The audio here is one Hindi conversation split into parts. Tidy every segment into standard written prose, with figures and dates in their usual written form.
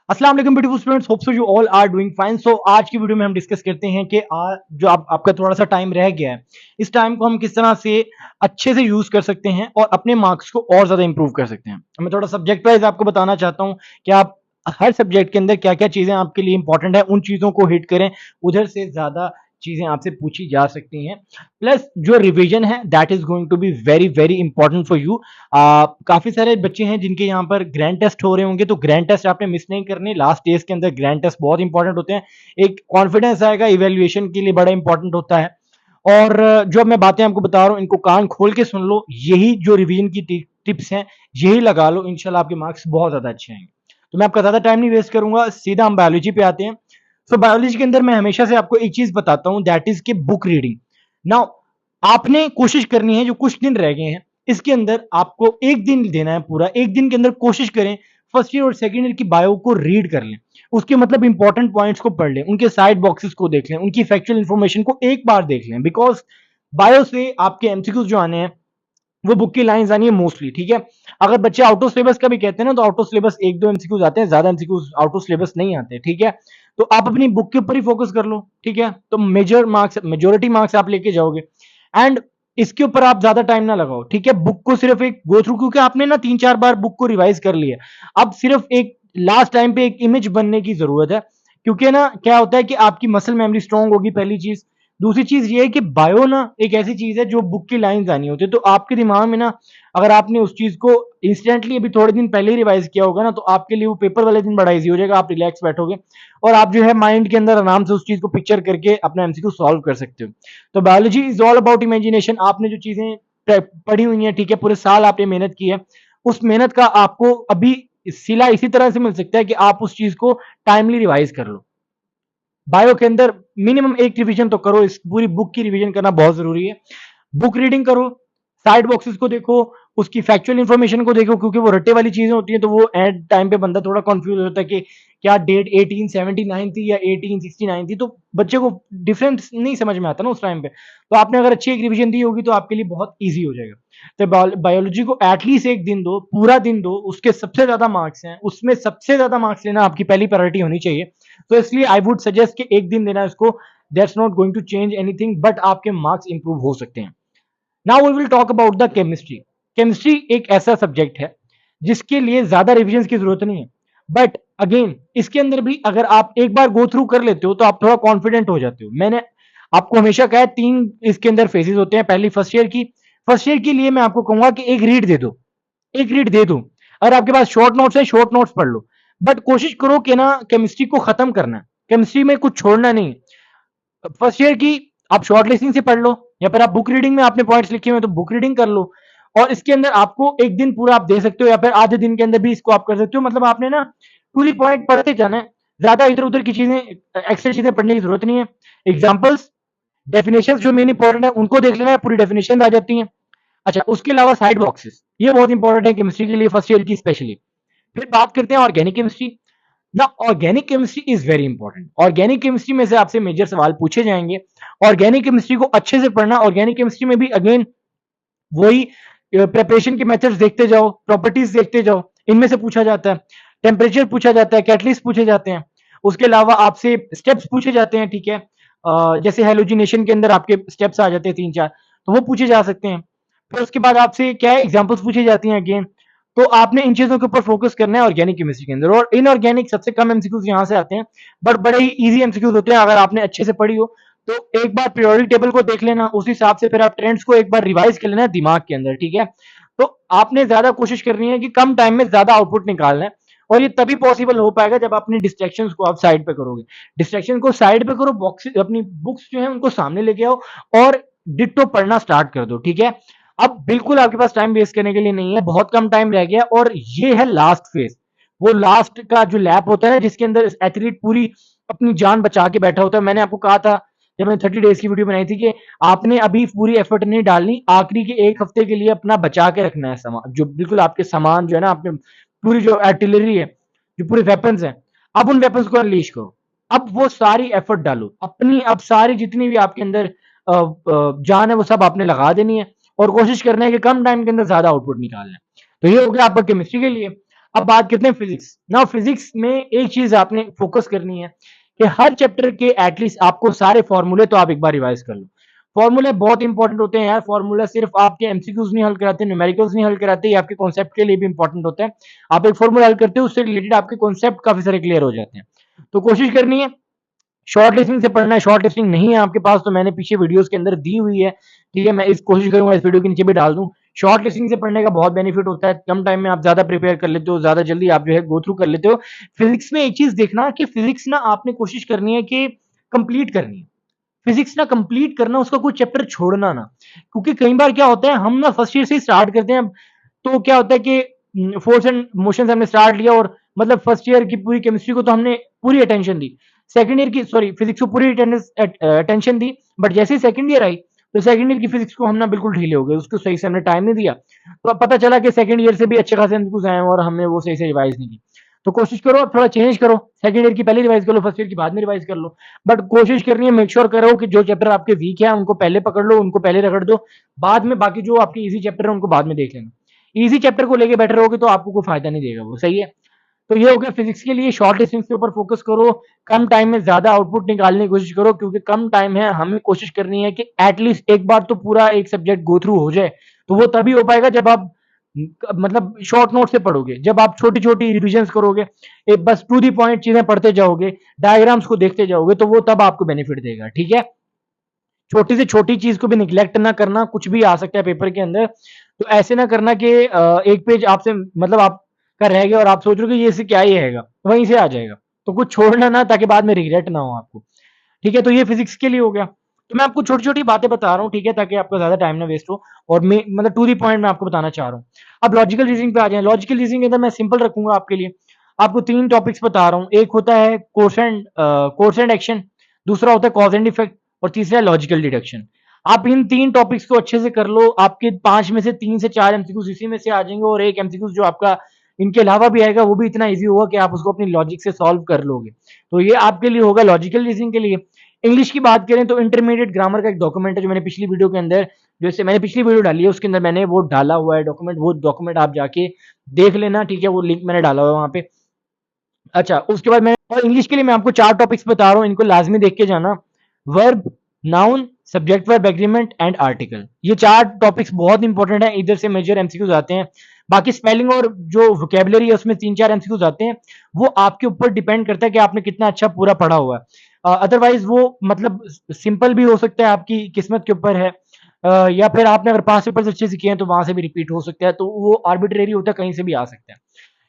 अस्सलाम वालेकुम beautiful students, hope so you all are doing fine. So आज की वीडियो में हम डिस्कस करते हैं कि जो आपका थोड़ा सा टाइम रह गया है, इस टाइम को हम किस तरह से अच्छे से यूज कर सकते हैं और अपने मार्क्स को और ज्यादा इंप्रूव कर सकते हैं। मैं थोड़ा सब्जेक्ट वाइज आपको बताना चाहता हूं कि आप हर सब्जेक्ट के अंदर क्या क्या चीजें आपके लिए इंपॉर्टेंट है, उन चीजों को हिट करें, उधर से ज्यादा चीजें आपसे पूछी जा सकती हैं। प्लस जो रिवीजन है that is going to be very very important for you. काफी सारे बच्चे हैं जिनके यहाँ पर ग्रैंड टेस्ट हो रहे होंगे, तो ग्रैंड टेस्ट आपने मिस नहीं करने। लास्ट डेज के अंदर ग्रैंड टेस्ट बहुत इंपॉर्टेंट होते हैं, एक कॉन्फिडेंस आएगा, इवेल्युएशन के लिए बड़ा इंपॉर्टेंट होता है। और जो मैं बातें आपको बता रहा हूँ इनको कान खोल के सुन लो, यही जो रिवीजन की टिप्स हैं यही लगा लो, इंशाल्लाह आपके मार्क्स बहुत ज्यादा अच्छे आएंगे। तो मैं आपका ज्यादा टाइम नहीं वेस्ट करूंगा, सीधा हम बायोलॉजी पे आते हैं। सो बायोलॉजी के अंदर मैं हमेशा से आपको एक चीज बताता हूं, दैट इज के बुक रीडिंग। नाउ आपने कोशिश करनी है, जो कुछ दिन रह गए हैं इसके अंदर आपको एक दिन देना है, पूरा एक दिन के अंदर कोशिश करें फर्स्ट ईयर और सेकंड ईयर की बायो को रीड कर लें, उसके मतलब इंपॉर्टेंट पॉइंट्स को पढ़ लें, उनके साइड बॉक्सेस को देख लें, उनकी फैक्चुअल इंफॉर्मेशन को एक बार देख लें। बिकॉज बायो से आपके एमसीक्यूज जो आने हैं वो बुक की लाइंस आनी है मोस्टली, ठीक है। अगर बच्चे आउट ऑफ सिलेबस का भी कहते हैं ना, तो आउट ऑफ सिलेबस एक दो एमसीक्यूज आते हैं, ज्यादा एमसीक्यूज आउट ऑफ सिलेबस नहीं आते, ठीक है। तो आप अपनी बुक के ऊपर ही फोकस कर लो, ठीक है, तो मेजोरिटी मार्क्स आप लेके जाओगे। एंड इसके ऊपर आप ज्यादा टाइम ना लगाओ, ठीक है, बुक को सिर्फ एक गो थ्रू, क्योंकि आपने ना 3-4 बार बुक को रिवाइज कर लिया, अब सिर्फ एक लास्ट टाइम पे एक इमेज बनने की जरूरत है। क्योंकि ना क्या होता है कि आपकी मसल मेमोरी स्ट्रांग होगी, पहली चीज। दूसरी चीज ये है कि बायो ना एक ऐसी चीज है जो बुक की लाइंस आनी होती है, तो आपके दिमाग में ना अगर आपने उस चीज को इंस्टेंटली अभी थोड़े दिन पहले ही रिवाइज किया होगा ना, तो आपके लिए वो पेपर वाले दिन बड़ा इजी हो जाएगा, आप रिलैक्स बैठोगे और आप जो है माइंड के अंदर आराम से उस चीज को पिक्चर करके अपना एमसीक्यू सॉल्व कर सकते हो। तो biology is all about imagination. आपने जो चीजें पढ़ी हुई हैं, ठीक है, पूरे साल आपने मेहनत की है, उस मेहनत का आपको अभी सिला इसी तरह से मिल सकता है कि आप उस चीज को टाइमली रिवाइज कर लो। बायो के अंदर मिनिमम एक रिवीजन तो करो, इस पूरी बुक की रिवीजन करना बहुत जरूरी है। बुक रीडिंग करो, साइड बॉक्सेस को देखो, उसकी फैक्चुअल इंफॉर्मेशन को देखो, क्योंकि वो रट्टे वाली चीजें होती हैं, तो वो एट टाइम पे बंदा थोड़ा कंफ्यूज होता है कि क्या डेट 1879 थी या 1869 थी, तो बच्चे को डिफरेंस नहीं समझ में आता ना उस टाइम पे। तो आपने अगर अच्छी एक रिवीजन दी होगी तो आपके लिए बहुत ईजी हो जाएगा। तो बायोलॉजी को एटलीस्ट एक दिन दो, पूरा दिन दो, उसके सबसे ज्यादा मार्क्स हैं, उसमें सबसे ज्यादा मार्क्स लेना आपकी पहली प्रायोरिटी होनी चाहिए। तो इसलिए आई वुड सजेस्ट कि एक दिन देना इसको, that's not going to change anything, but आपके मार्क्स इंप्रूव हो सकते हैं। Now we will talk about the chemistry. Chemistry एक ऐसा सब्जेक्ट है जिसके लिए ज्यादा रिविजन की जरूरत नहीं है, बट अगेन इसके अंदर भी अगर आप एक बार गो थ्रू कर लेते हो तो आप थोड़ा कॉन्फिडेंट हो जाते हो। मैंने आपको हमेशा कहा है 3 इसके अंदर फेजेस होते हैं। पहली फर्स्ट ईयर के लिए मैं आपको कहूंगा कि एक रीड दे दो, एक रीड दे दो। अगर आपके पास शॉर्ट नोट्स है, शॉर्ट नोट्स पढ़ लो, बट कोशिश करो कि ना केमिस्ट्री को खत्म करना है, केमिस्ट्री में कुछ छोड़ना नहीं। फर्स्ट ईयर की आप शॉर्ट लिस्टिंग से पढ़ लो, या फिर आप बुक रीडिंग में आपने पॉइंट्स लिखे हुए हैं तो बुक रीडिंग कर लो। और इसके अंदर आपको एक दिन पूरा आप दे सकते हो, या फिर आधे दिन के अंदर भी इसको आप कर सकते हो। मतलब आपने ना पूरी पॉइंट पढ़ते जाना है, ज्यादा इधर उधर की चीजें, एक्स्ट्रा चीजें पढ़ने की जरूरत नहीं है। एग्जाम्पल्स, डेफिनेशन जो मेन इंपॉर्टेंट है उनको देख लेना है, पूरी डेफिनेशन आ जाती है। अच्छा, उसके अलावा साइड बॉक्सेस ये बहुत इंपॉर्टेंट है केमिस्ट्री के लिए, फर्स्ट ईयर की स्पेशली। फिर बात करते हैं ऑर्गेनिक केमिस्ट्री। ना organic chemistry is very important. Organic chemistry में से आपसे मेजर सवाल पूछे जाएंगे। ऑर्गेनिक केमिस्ट्री को अच्छे से पढ़ना। ऑर्गेनिक केमिस्ट्री में भी अगेन वही प्रिपरेशन के मेथड्स देखते जाओ, प्रॉपर्टीज देखते जाओ, इनमें से पूछा जाता है। टेम्परेचर पूछा जाता है, कैटलिस्ट पूछे जाते हैं। उसके अलावा आपसे स्टेप्स पूछे जाते हैं, ठीक है, जैसे हेलोजिनेशन के अंदर आपके स्टेप्स आ जाते हैं 3-4, तो वो पूछे जा सकते हैं। फिर उसके बाद आपसे क्या है, एग्जाम्पल्स पूछी जाती हैं अगेन। तो आपने इन चीजों के ऊपर फोकस करना है ऑर्गेनिक केमिस्ट्री के अंदर। और इनऑर्गेनिक सबसे कम एमसीक्यूज यहाँ से आते हैं, बट बड़े ही इजी एमसीक्यूज होते हैं अगर आपने अच्छे से पढ़ी हो। तो एक बार पीरियोडिक टेबल को देख लेना, उस हिसाब से फिर आप ट्रेंड्स को एक बार रिवाइज कर लेना दिमाग के अंदर, ठीक है। तो आपने ज्यादा कोशिश करनी है कि कम टाइम में ज्यादा आउटपुट निकालना है, और ये तभी पॉसिबल हो पाएगा जब अपनी डिस्ट्रैक्शंस को आप साइड पे करोगे। डिस्ट्रैक्शन को साइड पे करो, बॉक्स अपनी बुक्स जो है उनको सामने लेके आओ और डिट्टो पढ़ना स्टार्ट कर दो, ठीक है। अब बिल्कुल आपके पास टाइम वेस्ट करने के लिए नहीं है, बहुत कम टाइम रह गया, और ये है लास्ट फेज। वो लास्ट का जो लैप होता है ना, जिसके अंदर एथलीट पूरी अपनी जान बचा के बैठा होता है। मैंने आपको कहा था जब मैंने 30 डेज की वीडियो बनाई थी कि आपने अभी पूरी एफर्ट नहीं डालनी, आखिरी के एक हफ्ते के लिए अपना बचा के रखना है सामान, जो बिल्कुल आपके सामान जो है ना, आपने पूरी जो आर्टिलरी है, जो पूरे वेपन्स हैं, अब उन वेपन्स को अनलीश करो। अब वो सारी एफर्ट डालो अपनी, अब सारी जितनी भी आपके अंदर जान है वो सब आपने लगा देनी है, और कोशिश करना है कि कम टाइम के अंदर ज्यादा आउटपुट निकालना है। तो ये हो गया आपका केमिस्ट्री के लिए। अब बात करते हैं फिजिक्स। नाउ फिजिक्स में एक चीज आपने फोकस करनी है कि हर चैप्टर के एटलीस्ट आपको सारे फॉर्मूले तो आप एक बार रिवाइज कर लो। फॉर्मूले बहुत इंपॉर्टेंट होते हैं यार। फॉर्मूला सिर्फ आपके एमसीक्यूज नहीं हल कराते, न्यूमेरिकल्स नहीं हल कराते, ये आपके कॉन्सेप्ट के लिए भी इंपॉर्टेंट होता है। आप एक फॉर्मूला हल करते हो, उससे रिलेटेड आपके कॉन्सेप्ट काफी सारे क्लियर हो जाते हैं। तो कोशिश करनी है शॉर्ट लिस्टिंग से पढ़ना है। शॉर्ट लिस्टिंग नहीं है आपके पास तो मैंने पीछे वीडियोस के अंदर दी हुई है, ठीक है। मैं इस कोशिश करूंगा इस वीडियो के नीचे भी डाल दूं। शॉर्ट लिस्टिंग से पढ़ने का बहुत बेनिफिट होता है, कम टाइम में आप ज्यादा प्रिपेयर कर लेते हो, ज्यादा जल्दी आप जो है गो थ्रू कर लेते हो। फिजिक्स में एक चीज देखना कि फिजिक्स ना आपने कोशिश करनी है कि कंप्लीट करनी है। फिजिक्स ना कंप्लीट करना, उसका कोई चैप्टर छोड़ना ना। क्योंकि कई बार क्या होता है, हम ना फर्स्ट ईयर से ही स्टार्ट करते हैं। तो क्या होता है कि फोर्स एंड मोशन हमने स्टार्ट लिया और मतलब फर्स्ट ईयर की पूरी केमिस्ट्री को तो हमने पूरी अटेंशन दी, सेकंड ईयर की सॉरी फिजिक्स को पूरी अटेंशन दी। बट जैसे ही सेकंड ईयर आई तो सेकंड ईयर की फिजिक्स को हम ना बिल्कुल ढीले हो गए, उसको सही से हमने टाइम नहीं दिया। तो अब पता चला कि सेकंड ईयर से भी अच्छे खासे एमसीक्यूज आए और हमने वो सही से रिवाइज नहीं की। तो कोशिश करो अब थोड़ा चेंज करो, सेकंड ईयर की पहले रिवाइज कर लो, फर्स्ट ईयर की बाद में रिवाइज कर लो। बट कोशिश करनी है, मेक श्योर करो कि जो चैप्टर आपके वीक है उनको पहले पकड़ लो, उनको पहले रगड़ दो। बाद में बाकी जो आपके इजी चैप्टर है उनको बाद में देख लेना। इजी चैप्टर को लेके बैठे रहोगे तो आपको कोई फायदा नहीं देगा वो, सही है। तो ये हो गया फिजिक्स के लिए। शॉर्ट डिस्टेंस के ऊपर फोकस करो, कम टाइम में ज्यादा आउटपुट निकालने की कोशिश करो, क्योंकि कम टाइम है। हमें कोशिश करनी है कि एटलीस्ट एक बार तो पूरा एक सब्जेक्ट गो थ्रू हो जाए। तो वो तभी हो पाएगा जब आप मतलब शॉर्ट नोट से पढ़ोगे, जब आप छोटी छोटी रिविजन करोगे, एक बस टू दी पॉइंट चीजें पढ़ते जाओगे, डायग्राम्स को देखते जाओगे, तो वो तब आपको बेनिफिट देगा, ठीक है। छोटी से छोटी चीज को भी निग्लेक्ट ना करना, कुछ भी आ सकता है पेपर के अंदर। तो ऐसे ना करना कि एक पेज आपसे मतलब आपका रह गया और आप सोच रहे हो कि ये से क्या ही आएगा, वहीं से आ जाएगा। तो कुछ छोड़ना ना, ताकि बाद में रिग्रेट ना हो आपको, ठीक है। तो ये फिजिक्स के लिए हो गया। तो मैं आपको छोटी छोटी बातें बता रहा हूँ, ठीक है, ताकि आपका ज्यादा टाइम ना वेस्ट हो। और मैं मतलब टू दी पॉइंट मैं आपको बताना चाह रहा हूँ। अब लॉजिकल रीजनिंग पे आ जाए। लॉजिकल रीजनिंग के अंदर मैं सिंपल रखूंगा आपके लिए। आपको तीन टॉपिक्स बता रहा हूँ। एक होता है कोर्स एंड एक्शन, दूसरा होता है कॉज एंड इफेक्ट, और तीसरा है लॉजिकल डिडक्शन। आप इन तीन टॉपिक्स को अच्छे से कर लो, आपके 5 में से 3 से 4 एमसीक्यूज इसी में से आ जाएंगे, और एक एमसीक्यूज जो आपका इनके अलावा भी आएगा वो भी इतना इजी होगा कि आप उसको अपनी लॉजिक से सॉल्व कर लोगे। तो ये आपके लिए होगा लॉजिकल रीजनिंग के लिए। इंग्लिश की बात करें तो इंटरमीडिएट ग्रामर का एक डॉक्यूमेंट है, जो मैंने पिछली वीडियो के अंदर, जैसे मैंने पिछली वीडियो डाली है उसके अंदर मैंने वो डाला हुआ है डॉक्यूमेंट, वो डॉक्यूमेंट आप जाके देख लेना, ठीक है। वो लिंक मैंने डाला हुआ है वहां पे। अच्छा, उसके बाद मैं और इंग्लिश के लिए मैं आपको 4 टॉपिक्स बता रहा हूँ, इनको लाजमी देख के जाना। Verb, noun, subject verb agreement and article. ये 4 टॉपिक्स बहुत इंपॉर्टेंट है, इधर से मेजर एमसीक्यूज आते हैं। बाकी स्पेलिंग और जो वोकेबलरी है उसमें 3-4 एमसीक्यूज आते हैं। वो आपके ऊपर डिपेंड करता है कि आपने कितना अच्छा पूरा पढ़ा हुआ है। अदरवाइज वो मतलब सिंपल भी हो सकता है, आपकी किस्मत के ऊपर है। या फिर आपने अगर 5 पेपर्स अच्छे से किए हैं तो वहां से भी रिपीट हो सकता है, तो वो आर्बिट्रेरी होता है, कहीं से भी आ सकता है।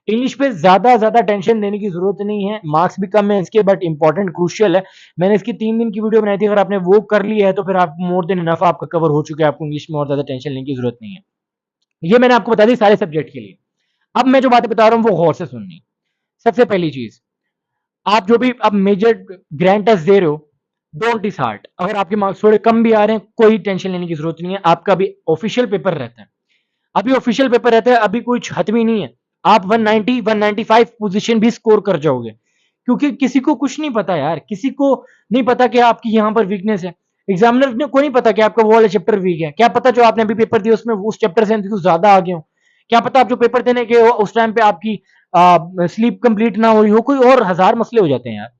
इंग्लिश पे ज्यादा टेंशन देने की जरूरत नहीं है, मार्क्स भी कम है इसके, बट इंपॉर्टेंट क्रूशियल है। मैंने इसकी 3 दिन की वीडियो बनाई थी, अगर आपने वो कर ली है तो फिर आप मोर देन इनफ आपका कवर हो चुका है, आपको इंग्लिश में और ज्यादा टेंशन लेने की जरूरत नहीं है। ये मैंने आपको बता दी सारे सब्जेक्ट के लिए। अब मैं जो बातें बता रहा हूँ वो गौर से सुननी। सबसे पहली चीज, आप जो भी अब मेजर ग्रैंड टेस्ट दे रहे हो, डोंट डिसहार्ट। अगर आपके मार्क्स थोड़े कम भी आ रहे हैं, कोई टेंशन लेने की जरूरत नहीं है, आपका भी ऑफिशियल पेपर रहता है। अभी ऑफिशियल पेपर रहता है, अभी कोई हतमी नहीं है। आप 190 195 पोजीशन भी स्कोर कर जाओगे, क्योंकि किसी को कुछ नहीं पता यार, किसी को नहीं पता कि आपकी यहां पर वीकनेस है। एग्जामिनर को नहीं पता कि आपका वो वाला चैप्टर वीक है। क्या पता जो आपने अभी पेपर दिया उसमें उस चैप्टर से कुछ ज्यादा आ गए हो। क्या पता आप जो पेपर देने गए हो उस टाइम पे आपकी स्लीप कंप्लीट ना हुई हो, कोई और हजार मसले हो जाते हैं यार।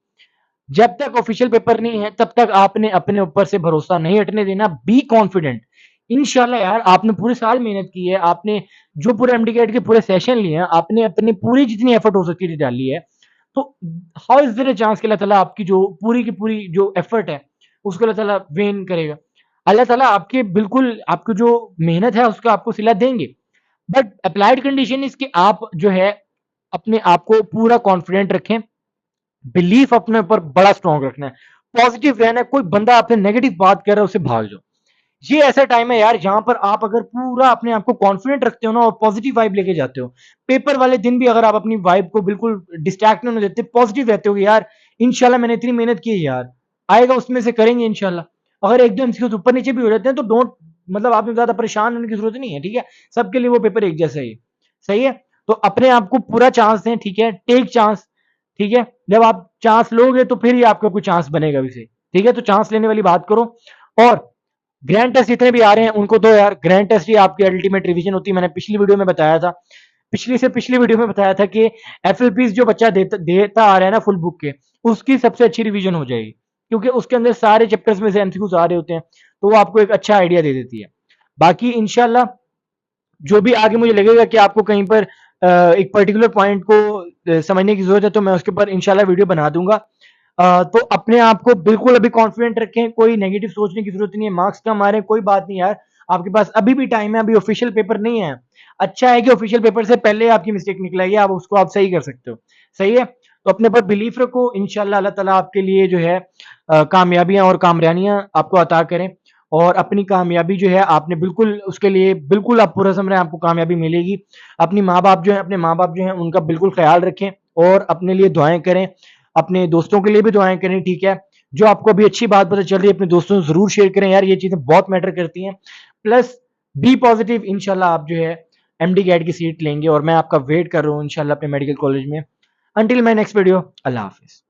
जब तक ऑफिशियल पेपर नहीं है तब तक आपने अपने ऊपर से भरोसा नहीं हटने देना। Be confident. इंशाल्लाह यार, आपने पूरे साल मेहनत की है, आपने जो पूरे एमडीकेट के पूरे सेशन लिए हैं, आपने अपनी पूरी जितनी एफर्ट हो सकती है डाली है। तो how is there a chance कि अल्लाह ताला आपकी जो पूरी की पूरी जो एफर्ट है उसको अल्लाह ताला वेन करेगा। अल्लाह ताला आपके बिल्कुल आपकी जो मेहनत है उसका आपको सिला देंगे। बट अप्लाइड कंडीशन इसके आप जो है अपने आप को पूरा कॉन्फिडेंट रखें, बिलीफ अपने ऊपर बड़ा स्ट्रॉन्ग रखना है, पॉजिटिव रहना है। कोई बंदा आपसे नेगेटिव बात कर रहा है उससे भाग जाओ। ये ऐसा टाइम है यार जहां पर आप अगर पूरा अपने आप को कॉन्फिडेंट रखते हो ना और पॉजिटिव वाइब लेके जाते हो, पेपर वाले दिन भी अगर आप अपनी वाइब को बिल्कुल डिस्ट्रैक्ट नहीं होने देते, पॉजिटिव रहते हो यार, इंशाल्लाह मैंने इतनी मेहनत की है यार, आएगा उसमें से करेंगे इंशाल्लाह। अगर एक दो एमसीक्यू ऊपर नीचे भी हो जाते हैं तो डोंट मतलब आपने ज्यादा परेशान होने की जरूरत नहीं है, ठीक है। सबके लिए वो पेपर एक जैसा ही, सही है। तो अपने आप को पूरा चांस दें, ठीक है, टेक चांस, ठीक है। जब आप चांस लोगे तो फिर ही आपका कोई चांस बनेगा भी सही, ठीक है। तो चांस लेने वाली बात करो। और ग्रैंड टेस्ट जितने भी आ रहे हैं उनको तो यार, ग्रैंड टेस्ट ही आपकी अल्टीमेट रिवीजन होती है, मैंने पिछली वीडियो में बताया था। पिछली से पिछली वीडियो में बताया था कि एफएलपीज जो बच्चा देता देता आ रहा है ना फुल बुक के, उसकी सबसे अच्छी रिवीजन हो जाएगी, क्योंकि उसके अंदर सारे चैप्टर्स में से एमसीक्यूज आ रहे होते हैं, तो वो आपको एक अच्छा आइडिया दे देती है। बाकी इंशाल्लाह जो भी आगे मुझे लगेगा कि आपको कहीं पर एक पर्टिकुलर पॉइंट को समझने की जरूरत है, तो मैं उसके ऊपर इंशाल्लाह वीडियो बना दूंगा। तो अपने आप को बिल्कुल अभी कॉन्फिडेंट रखें, कोई नेगेटिव सोचने की जरूरत नहीं है, मार्क्स कम आ रहे हैं कोई बात नहीं यार, आपके पास अभी भी टाइम है, अभी ऑफिशियल पेपर नहीं है। अच्छा है कि ऑफिशियल पेपर से पहले आपकी मिस्टेक निकल आई है, आप उसको आप सही कर सकते हो। सही है, तो अपने पर बिलीफ रखो, इंशाल्लाह अल्लाह ताला आपके लिए जो है कामयाबियां और कामरानियां आपको अता करें। और अपनी कामयाबी जो है आपने बिल्कुल उसके लिए बिल्कुल आप पूरा समझ रहे हैं, आपको कामयाबी मिलेगी। अपनी माँ बाप जो है अपने माँ बाप जो है उनका बिल्कुल ख्याल रखें, और अपने लिए दुआएं करें, अपने दोस्तों के लिए भी दुआएं करें, ठीक है। जो आपको अभी अच्छी बात पता चल रही है अपने दोस्तों से जरूर शेयर करें यार, ये चीजें बहुत मैटर करती हैं। प्लस बी पॉजिटिव, इंशाल्लाह आप जो है एमडी कैट की सीट लेंगे, और मैं आपका वेट कर रहा हूँ इंशाल्लाह अपने मेडिकल कॉलेज में। Until my next video, Allah Hafiz.